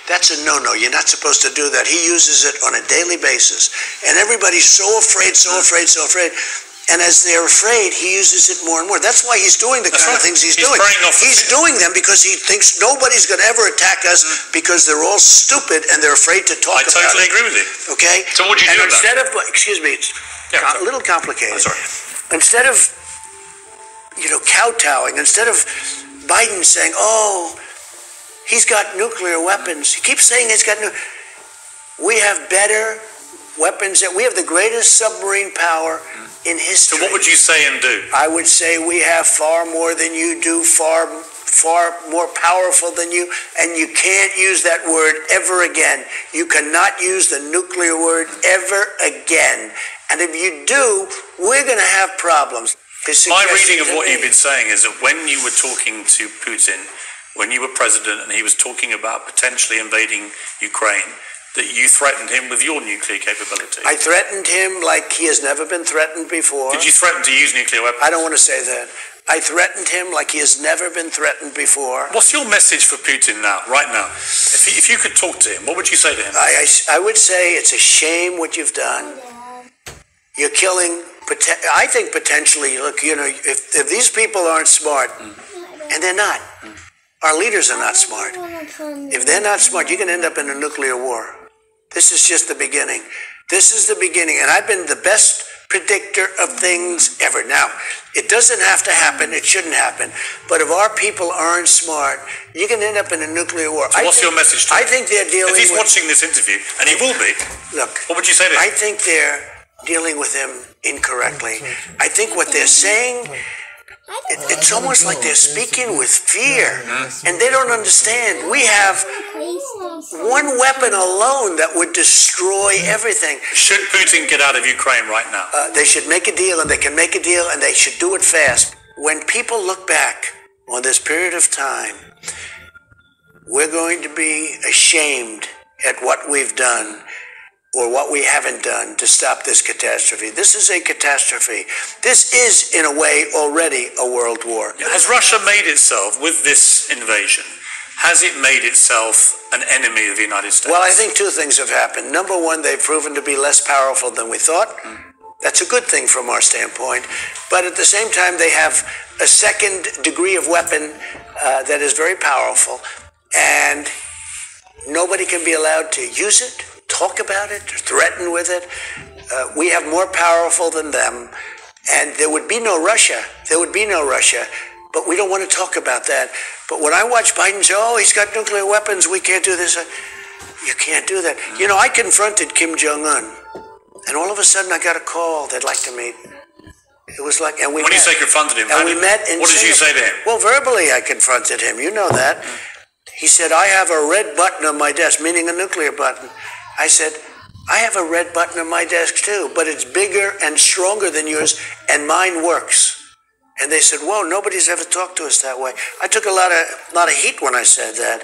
That's a no-no. You're not supposed to do that. He uses it on a daily basis. And everybody's so afraid, so afraid, so afraid. And as they're afraid, he uses it more and more. That's why he's doing the kind of things he's doing. He's doing them because he thinks nobody's going to ever attack us because they're all stupid and they're afraid to talk about it. I totally agree with you. Okay? So what do you do instead of, excuse me, it's a little complicated. I'm sorry. Instead of, kowtowing, instead of Biden saying, oh, he's got nuclear weapons. He keeps saying he's got we have better weapons. We have the greatest submarine power in history. So what would you say and do? I would say we have far more than you do, far more powerful than you, and you can't use that word ever again. You cannot use the nuclear word ever again. And if you do, we're going to have problems. My reading of what you've been saying is that when you were talking to Putin, when you were president, and he was talking about potentially invading Ukraine, that you threatened him with your nuclear capability. I threatened him like he has never been threatened before. Did you threaten to use nuclear weapons? I don't want to say that. I threatened him like he has never been threatened before. What's your message for Putin now, right now? If you could talk to him, what would you say to him? I would say it's a shame what you've done. You're killing, I think potentially, look, if these people aren't smart, and they're not, our leaders are not smart. If they're not smart, you can end up in a nuclear war. This is just the beginning. This is the beginning, and I've been the best predictor of things ever. Now, it doesn't have to happen. It shouldn't happen. But if our people aren't smart, you can end up in a nuclear war. So what's your message to him? I think they're dealing with... If he's watching this interview, and he will be, look, what would you say to him? I think they're dealing with him incorrectly. I think what they're saying... It's almost like they're speaking with fear, and they don't understand. We have one weapon alone that would destroy everything. Should Putin get out of Ukraine right now? They should make a deal, and they can make a deal, and they should do it fast. When people look back on this period of time, we're going to be ashamed at what we've done or what we haven't done to stop this catastrophe. This is a catastrophe. This is, in a way, already a world war. Has Russia made itself, with this invasion, has it made itself an enemy of the United States? Well, I think two things have happened. Number one, they've proven to be less powerful than we thought. That's a good thing from our standpoint. But at the same time, they have a second degree of weapon that is very powerful, and nobody can be allowed to use it, talk about it, or threaten with it. We have more powerful than them, and there would be no Russia. There would be no Russia, but we don't want to talk about that. But when I watch Biden say, oh, he's got nuclear weapons, we can't do this. You can't do that. I confronted Kim Jong-un, and all of a sudden I got a call they'd like to meet. It was like, and we When met. you say confronted him, and we met in what did you say to him? Well, verbally I confronted him. You know that. He said, I have a red button on my desk, meaning a nuclear button. I said, I have a red button on my desk too, but it's bigger and stronger than yours, and mine works. And they said, whoa, nobody's ever talked to us that way. I took a lot of heat when I said that.